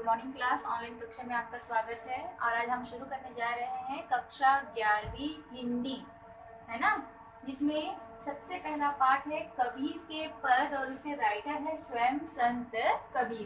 Morning class online कक्षा में आपका स्वागत है। और आज हम शुरू करने जा रहे हैं कक्षा 11वीं हिंदी, है ना, जिसमें सबसे पहला पाठ है कबीर के पद और इसे राइटर है स्वयं संत कबीर।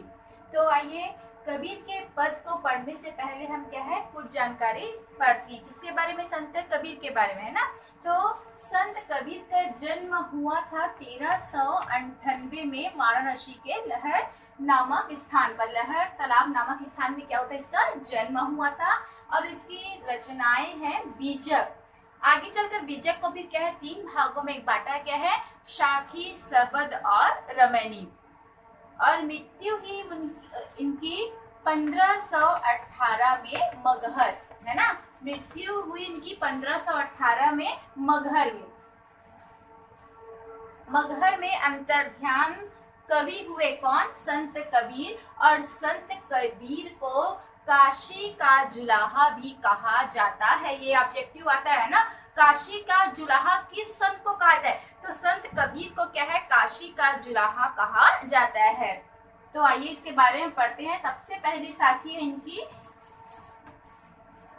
तो आइए कबीर के पद को पढ़ने से पहले हम क्या है कुछ जानकारी पढ़ते हैं। किसके बारे में? संत कबीर के बारे में, है ना। तो संत कबीर का जन्म हुआ था 1398 में वाराणसी के लहर नामक स्थान पर। लहर तालाब नामक स्थान में क्या होता है, इसका जन्म हुआ था। और इसकी रचनाएं हैं बीजक। आगे चलकर बीजक को भी क्या है तीन भागों में बांटा गया है, शाखी, सबद और रमैनी। और मृत्यु ही इनकी 1518 में मगहर, है ना। मृत्यु हुई इनकी 1518 में मगहर में। मगहर में अंतर्ध्यान कवि हुए कौन? संत कबीर। और संत कबीर को काशी का जुलाहा भी कहा जाता है। ये ऑब्जेक्टिव आता है ना, काशी का जुलाहा किस संत को कहा जाता है? तो संत कबीर को क्या है काशी का जुलाहा कहा जाता है। तो आइए इसके बारे में पढ़ते हैं। सबसे पहली साखी है इनकी,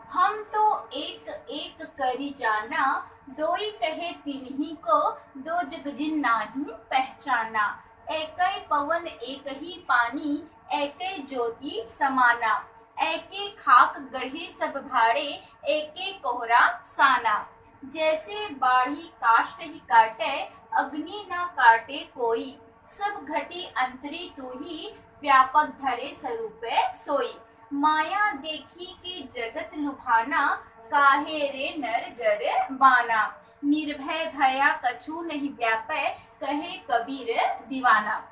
हम तो एक एक करी जाना, दोई कहे तिन्ही को, दो जग जिन नाही पहचाना। एकै पवन एक ही पानी, एकै ज्योति समाना। एके खाक गढ़े सब भाड़े, एके कोहरा साना। जैसे बाढ़ी काष्ठ ही काटे, अग्नि न काटे कोई। सब घटी अंतरी तू ही, व्यापक धरे स्वरूपे सोई। माया देखी के जगत लुभाना, काहे रे नर गर बाना। निर्भय भया कछु नहीं व्यापै, कहे कबीर दीवाना।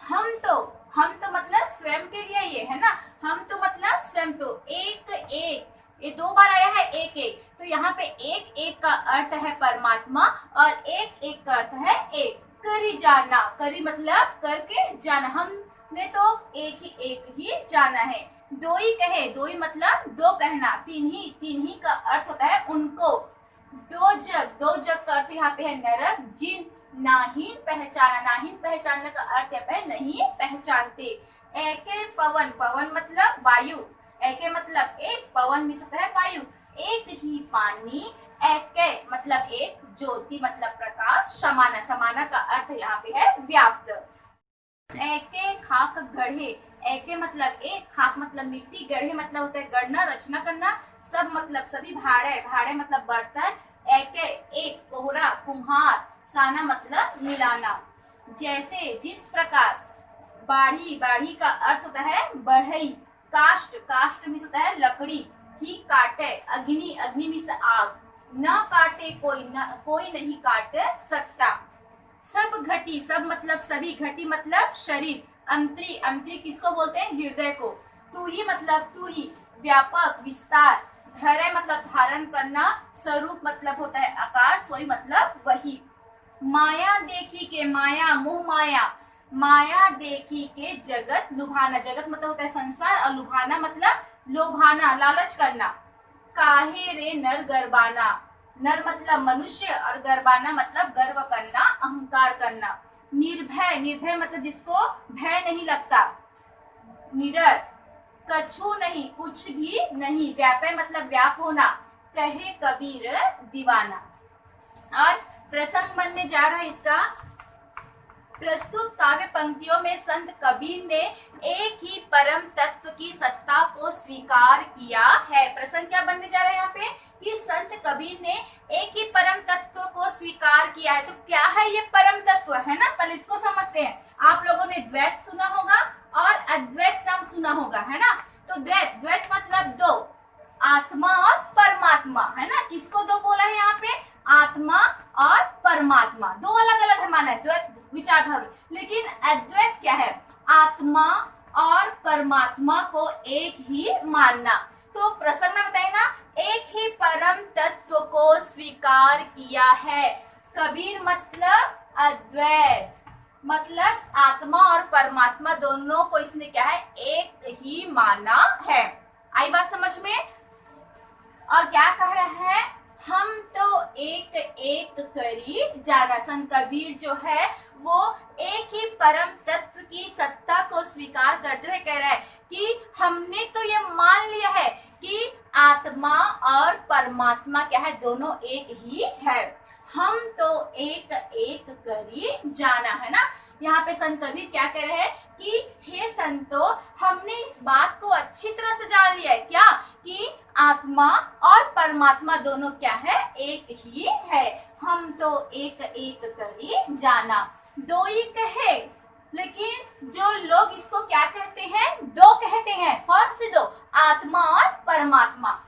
हम तो मतलब स्वयं के लिए ये है ना, हम तो मतलब स्वयं। तो एक एक ये दो बार आया है एक एक, तो यहाँ पे एक एक का अर्थ है परमात्मा और एक एक का अर्थ है एक। करी जाना, करी मतलब करके जाना, हमने तो एक ही जाना है। दोई कहे, दोई मतलब दो कहना। तीन ही का अर्थ होता है उनको। दो जग का अर्थ यहाँ पे है नरक। जिन नाहीन पहचाना, नाहीन पहचानने का अर्थ यहाँ पे नहीं पहचानते। एके पवन, पवन मतलब वायु। एके मतलब एक, पवन मिल सकता है वायु। एक ही पानी, एके मतलब एक, ज्योति मतलब प्रकाश, समाना, समाना का अर्थ यहाँ पे है व्याप्त। एके खाक गढ़े, एके मतलब एक, खाक मतलब मिट्टी, गढ़े मतलब होता है गढ़ना, रचना करना। सब मतलब सभी, भाड़े, भाड़े मतलब बर्तन। एके एक, कोहरा कुम्हार, साना मतलब मिलाना। जैसे जिस प्रकार, बाढ़ी, बाढ़ी का अर्थ होता है बढ़ई। काष्ठ, काष्ट मीन्स होता है लकड़ी। ही काटे, अग्नि, अग्नि मीन्स आग। न काटे कोई, न कोई नहीं काट सकता। सब घटी, सब मतलब सभी, घटी मतलब शरीर। अंतरी, अंतरी किसको बोलते हैं? हृदय को। तू ही मतलब तू ही, व्यापक विस्तार। धरे मतलब धारण करना। स्वरूप मतलब होता है आकार। सोई मतलब वही। माया देखी के, माया मोह माया, माया देखी के जगत लुभाना। जगत मतलब होता है संसार और लुभाना मतलब लोभाना, लालच करना। काहे रे नर गर्बाना, नर मतलब मनुष्य और गर्बाना मतलब गर्व करना, अहंकार करना। निर्भय, निर्भय मतलब जिसको भय नहीं लगता। निडर, कछु नहीं, कुछ भी नहीं। व्यापय मतलब व्याप होना। कहे कबीर दीवाना। और प्रसंग बनने जा रहा है इसका। प्रस्तुत काव्य पंक्तियों में संत कबीर ने एक ही परम तत्व की सत्ता को स्वीकार किया है। प्रसंग क्या बनने जा रहा है यहाँ पे कि संत कबीर ने एक ही परम तत्व को स्वीकार किया है। तो क्या है ये परम तत्व, है ना, पहले इसको समझते हैं। आप लोगों ने द्वैत सुना होगा और अद्वैत नाम सुना होगा, है ना। तो द्वैत, द्वैत मतलब दो, आत्मा और परमात्मा, है ना। किसको दो बोला है यहाँ पे? आत्मा और परमात्मा, दो अलग अलग है माना है द्वैत विचारधारा। लेकिन अद्वैत क्या है? आत्मा और परमात्मा को एक ही मानना। तो प्रसंग में बताइए ना, एक ही परम तत्व को स्वीकार किया है। कबीर मतलब अद्वैत, मतलब आत्मा और परमात्मा दोनों को इसने क्या है एक ही माना है। आई बात समझ में? और क्या कह रहा है? हम तो एक एक करी जाना। संत कबीर जो है वो एक ही परम तत्व की सत्ता को स्वीकार करते हुए कह रहा है कि हमने तो ये मान लिया है कि आत्मा और परमात्मा क्या है, दोनों एक ही है। हम तो एक एक करी जाना, है ना। यहाँ पे संत कबीर क्या कह रहे हैं कि हे संतो, हमने इस बात को अच्छी तरह से जान लिया है क्या, कि आत्मा और परमात्मा दोनों क्या है, एक ही है। हम तो एक एक करी जाना। दो ही कहे, लेकिन जो लोग इसको क्या कहते हैं, दो कहते हैं। कौन से दो? आत्मा और परमात्मा।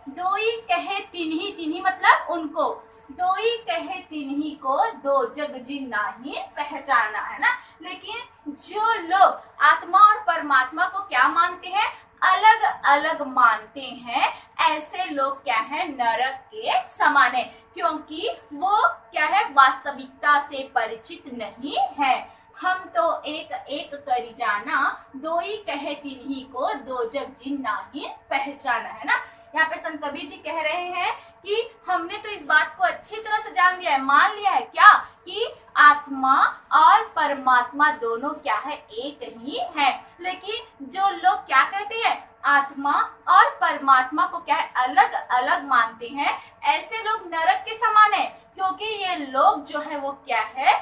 दो ही कहे तिन्ही, तिन्ही मतलब उनको। दो ही कहे तिन्ही को, दो जग जिन नाही पहचाना, है ना। लेकिन जो लोग आत्मा और परमात्मा को क्या मानते हैं, अलग अलग मानते हैं, ऐसे लोग क्या है, नरक के समान है, क्योंकि वो क्या है, वास्तविकता से परिचित नहीं है। हम तो एक एक करी जाना, दो ही कहे तिन्ही को, दो जग जिन नाही पहचाना, है ना। यहाँ पे संत कबीर जी कह रहे हैं कि हमने तो इस बात को अच्छी तरह से जान लिया है, मान लिया है क्या, कि आत्मा और परमात्मा दोनों क्या है, एक ही है। लेकिन जो लोग क्या कहते हैं, आत्मा और परमात्मा को क्या है, अलग अलग मानते हैं, ऐसे लोग नरक के समान है, क्योंकि ये लोग जो है वो क्या है,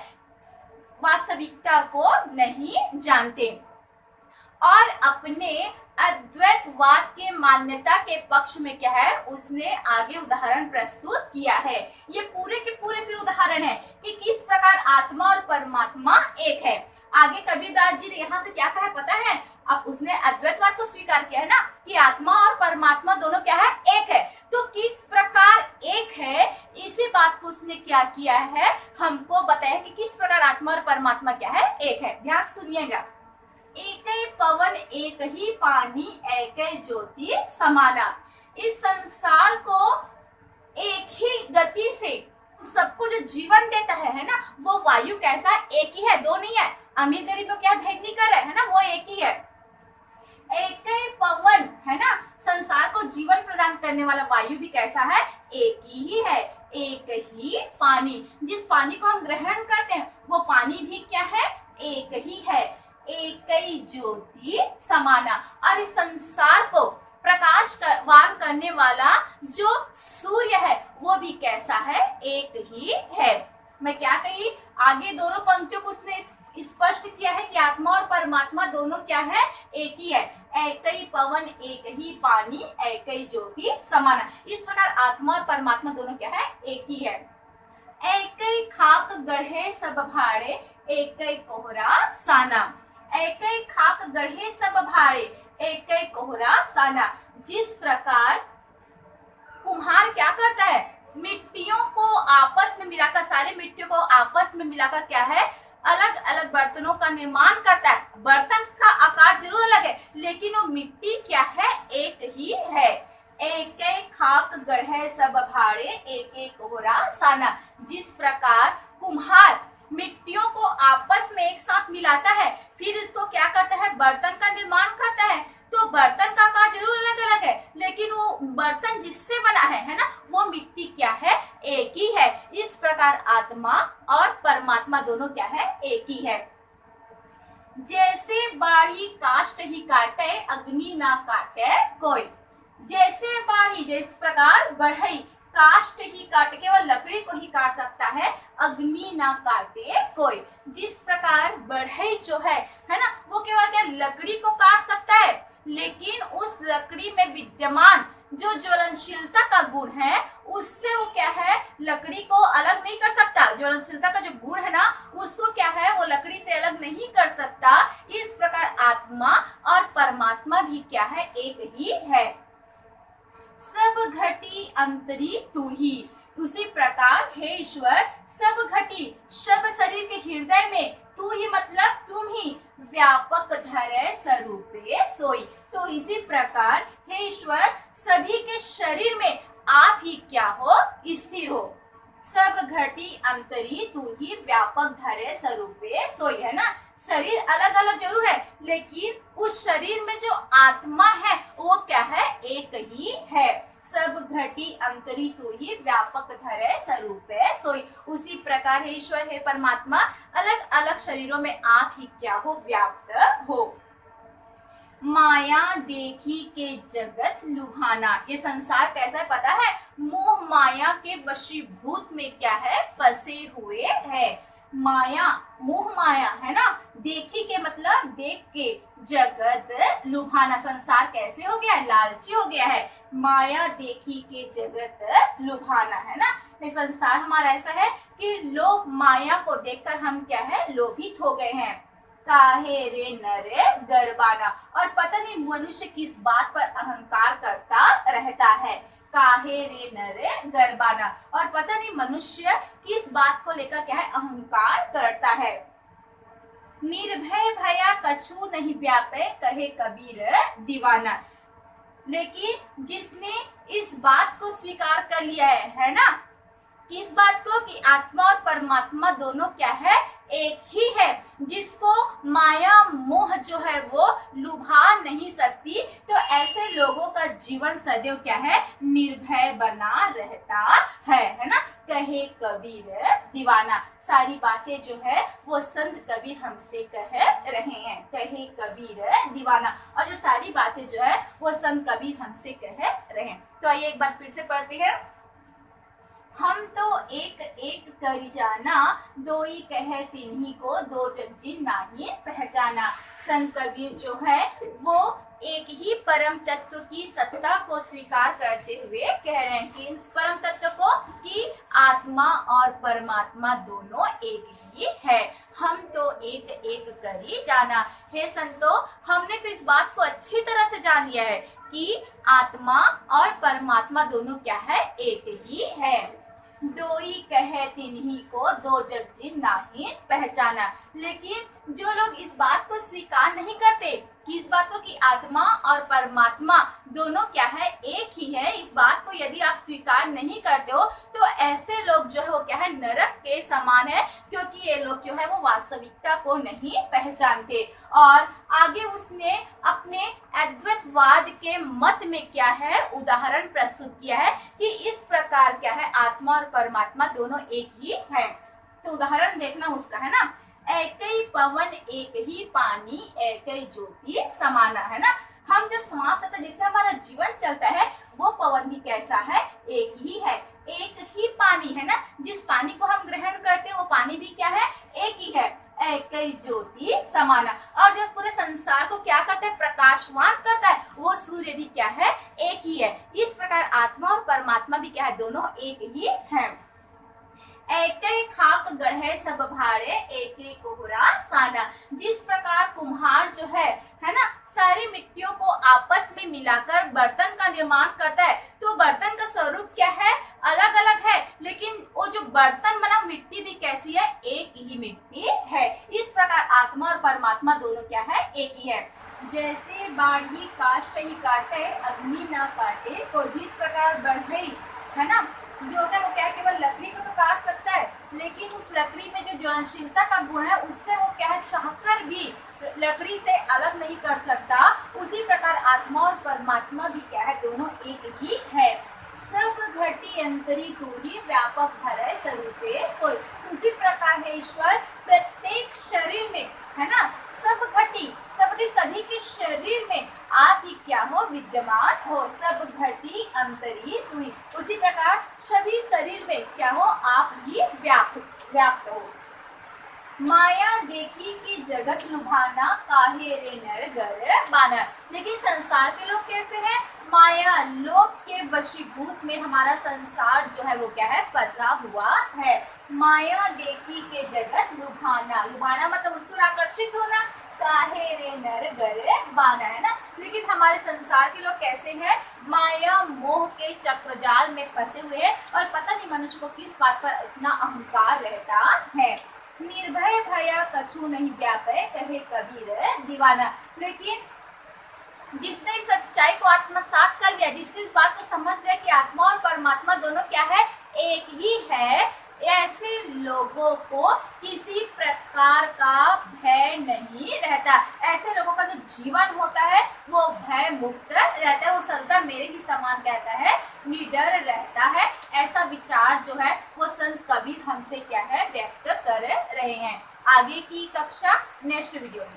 वास्तविकता को नहीं जानते और अपने अद्वैतवाद के मान्यता के पक्ष में क्या है, उसने आगे उदाहरण प्रस्तुत किया है। ये पूरे के पूरे फिर उदाहरण है कि किस प्रकार आत्मा और परमात्मा एक है। आगे कबीरदास जी ने यहाँ से क्या कहा पता है, अब उसने अद्वैतवाद को स्वीकार किया है ना, कि आत्मा और परमात्मा दोनों क्या है, एक है। तो किस प्रकार एक है, इसी बात को उसने क्या किया है, हमको बताया कि किस प्रकार आत्मा और परमात्मा क्या है, एक है। ध्यान सुनिएगा। एक ही पवन एक ही पानी एक ही ज्योति समाना। इस संसार को एक ही गति से सबको जो जीवन देता है ना, वो वायु कैसा, एक ही है, दो नहीं है। अमीर गरीब में क्या भेद नहीं कर रहे है ना, वो एक ही है। एक ही पवन है ना, संसार को जीवन प्रदान करने वाला वायु भी कैसा है, एक ही है। एक ही पानी, जिस पानी को हम ग्रहण करते हैं वो पानी भी क्या है, एक ही है। एक ही ज्योति समाना, और इस संसार को प्रकाशवान करने वाला जो सूर्य है वो भी कैसा है, एक ही है। मैं क्या कही, आगे दोनों पंक्तियों को उसने स्पष्ट किया है कि आत्मा और परमात्मा दोनों क्या है, एक ही है। एक ही पवन एक ही पानी एक ही ज्योति समाना। इस प्रकार आत्मा और परमात्मा दोनों क्या है, एक ही है। एक ही खाक गढ़े सब भाड़े एक ही कोहरा साना। एक ही खाक गढ़े सब भाड़े एक ही कोहरा साना। जिस प्रकार कुम्हार क्या करता है, मिट्टियों को आपस में मिलाकर, सारे मिट्टियों को आपस में मिलाकर क्या है, अलग अलग बर्तनों का निर्माण करता है। बर्तन का आकार जरूर अलग है, लेकिन वो मिट्टी क्या है, एक ही है। एक एक खाक गढ़े सब भाड़े एक एक कोहरा साना। जिस प्रकार कुम्हार मिट्टियों को आपस में एक साथ मिलाता है, फिर इसको क्या करता है, बर्तन का निर्माण करता है, तो बर्तन का आकार जरूर अलग अलग है, लेकिन वो बर्तन जिससे बना है ना, वो मिट्टी क्या है, एक ही है। इस प्रकार आत्मा और परमात्मा दोनों क्या है, एक ही है। जैसे बाढ़ी काष्ठ ही काटे अग्नि ना काटे कोई। जैसे बाढ़ी, जिस प्रकार बढ़ई काष्ठ ही काटे, केवल लकड़ी को ही काट सकता है, अग्नि ना काटे कोई। जिस प्रकार बढ़ई जो है ना, वो केवल क्या लकड़ी को काट सकता है, लेकिन उस लकड़ी में विद्यमान जो ज्वलनशीलता का गुण है, उससे वो क्या है, लकड़ी को अलग नहीं कर सकता। ज्वलनशीलता का जो गुण है ना, उसको क्या है, वो लकड़ी से अलग नहीं कर सकता। इस प्रकार आत्मा और परमात्मा भी क्या है, एक ही है। सब घटी अंतरी तू ही। उसी प्रकार हे ईश्वर, सब घटी, सब शरीर के हृदय में तू ही मतलब तुम ही व्यापक धरे स्वरूपे सोई। तो इसी प्रकार हे ईश्वर, सभी के शरीर में आप ही क्या हो, स्थिर हो। सब घटी अंतरी तू ही व्यापक धरे स्वरूपे सोई, है ना। शरीर अलग अलग जरूर है, लेकिन उस शरीर में जो आत्मा है वो क्या है, एक ही है। सब घटी अंतरी तू ही व्यापक धरे स्वरूपे सोई। उसी प्रकार है ईश्वर है परमात्मा अलग अलग शरीरों में आप ही क्या हो व्याप्त हो। माया देखी के जगत लुभाना, ये संसार कैसा है पता है, मोह माया के वशीभूत में क्या है फंसे हुए है। माया मोह माया है ना, देखी के मतलब देख के, जगत लुभाना संसार कैसे हो गया है लालची हो गया है। माया देखी के जगत लुभाना है ना, ये संसार हमारा ऐसा है कि लोग माया को देखकर हम क्या है लोभित हो गए हैं। काहे रे नरे गर्वाना, और पता नहीं मनुष्य किस बात पर अहंकार करता रहता है। काहे रे नरे गर्वाना, और पता नहीं मनुष्य किस बात को लेकर क्या है अहंकार करता है। निर्भय भया कछु नहीं व्यापे कहे कबीर दीवाना, लेकिन जिसने इस बात को स्वीकार कर लिया है ना, किस बात को कि आत्मा और परमात्मा दोनों क्या है एक ही है, जिसको माया मोह जो है वो लुभा नहीं सकती, तो ऐसे लोगों का जीवन सदैव क्या है निर्भय बना रहता है ना। कहे कबीर दीवाना, सारी बातें जो है वो संत कबीर हमसे कह रहे हैं। कहे कबीर दीवाना, और जो सारी बातें जो है वो संत कबीर हमसे कह रहे हैं। तो आइए एक बार फिर से पढ़ते हैं। हम तो एक एक करी जाना, दो ही कहे तिन्ही को, दो जग जिन नाही पहचाना। संत कबीर जो है वो एक ही परम तत्व की सत्ता को स्वीकार करते हुए कह रहे हैं कि इस परम तत्व को कि आत्मा और परमात्मा दोनों एक ही है। हम तो एक एक करी जाना, हे संतो हमने तो इस बात को अच्छी तरह से जान लिया है कि आत्मा और परमात्मा दोनों क्या है एक ही है। दो ही कहे तिन्ही को, दो जग जिन नाही पहचाना, लेकिन जो लोग इस बात को स्वीकार नहीं करते कि इस बात को कि आत्मा और परमात्मा दोनों क्या है एक ही है, इस बात को यदि आप स्वीकार नहीं करते हो तो ऐसे लोग जो है वो क्या है नरक के समान है, क्योंकि ये लोग जो है वो वास्तविकता को नहीं पहचानते। और आगे उसने अपने अद्वैतवाद के मत में क्या है उदाहरण प्रस्तुत किया है कि इस प्रकार क्या है आत्मा और परमात्मा दोनों एक ही है। तो उदाहरण देखना उसका है ना, एक ही पवन एक ही पानी एक ही ज्योति समाना, है ना। हम जो श्वास लेते हैं जिससे हमारा जीवन चलता है वो पवन भी कैसा है एक ही है। एक ही पानी है ना, जिस पानी को हम ग्रहण करते हैं वो पानी भी क्या है एक ही है। एक ही ज्योति समाना, और जो पूरे संसार को क्या करता है प्रकाशवान करता है वो सूर्य भी क्या है एक ही है। इस प्रकार आत्मा और परमात्मा भी क्या है दोनों एक ही है। एक खाक गढ़े सब भाड़े एक कोहरा साना, जिस प्रकार कुम्हार जो है ना सारी मिट्टियों को आपस में मिलाकर बर्तन का निर्माण करता है, तो बर्तन का स्वरूप क्या है अलग अलग है, लेकिन वो जो बर्तन बना मिट्टी भी कैसी है एक ही मिट्टी है। इस प्रकार आत्मा और परमात्मा दोनों क्या है एक ही है। जैसे बाढ़ी काट ही काटे अग्नि ना काटे, तो जिस प्रकार बढ़ई है ना जो होता है वो क्या केवल लकड़ी को तो काट सकता है, लेकिन उस लकड़ी में जो ज्वलनशीलता का गुण है उससे वो क्या है चाहकर भी लकड़ी से अलग नहीं कर सकता। उसी प्रकार आत्मा और परमात्मा भी क्या है दोनों एक ही है। सब घटी अंतरी तू ही व्यापक हरे स्वरूपे सोई, उसी प्रकार है ईश्वर प्रत्येक शरीर में है ना, सब घटी सभी के शरीर में आप ही क्या हो विद्यमान हो। सब घटी अंतरी तू ही, उसी प्रकार सभी शरीर में क्या हो आप ही व्याप्त हो। माया देखी कि जगत लुभाना, काहे रे नर गर बाना, लेकिन संसार के लोग कैसे हैं माया लोक के वशीभूत में हमारा संसार जो है वो क्या है फंसा हुआ है। माया देखी के जगत लुभाना, लुभाना मतलब उसको आकर्षित होना, काहे रे नर गर बाना है ना, लेकिन हमारे संसार के लोग कैसे हैं माया मोह के चक्रजाल में फंसे हुए हैं, और पता नहीं मनुष्य को किस बात पर इतना अहंकार रहता है। निर्भय भया कछु नहीं व्यापे कहे कबीर दीवाना, लेकिन जिसने इस सच्चाई को आत्मसात कर लिया, जिसने इस बात को समझ लिया कि आत्मा और परमात्मा दोनों क्या है एक ही है, ऐसे लोगों को किसी प्रकार का भय नहीं रहता। ऐसे लोगों का जो जीवन होता है वो भय मुक्त रहता है, वो सदा मेरे ही समान कहता है, निडर रहता है। ऐसा विचार जो है वो संत कबीर हमसे क्या है व्यक्त कर रहे हैं। आगे की कक्षा नेक्स्ट वीडियो में।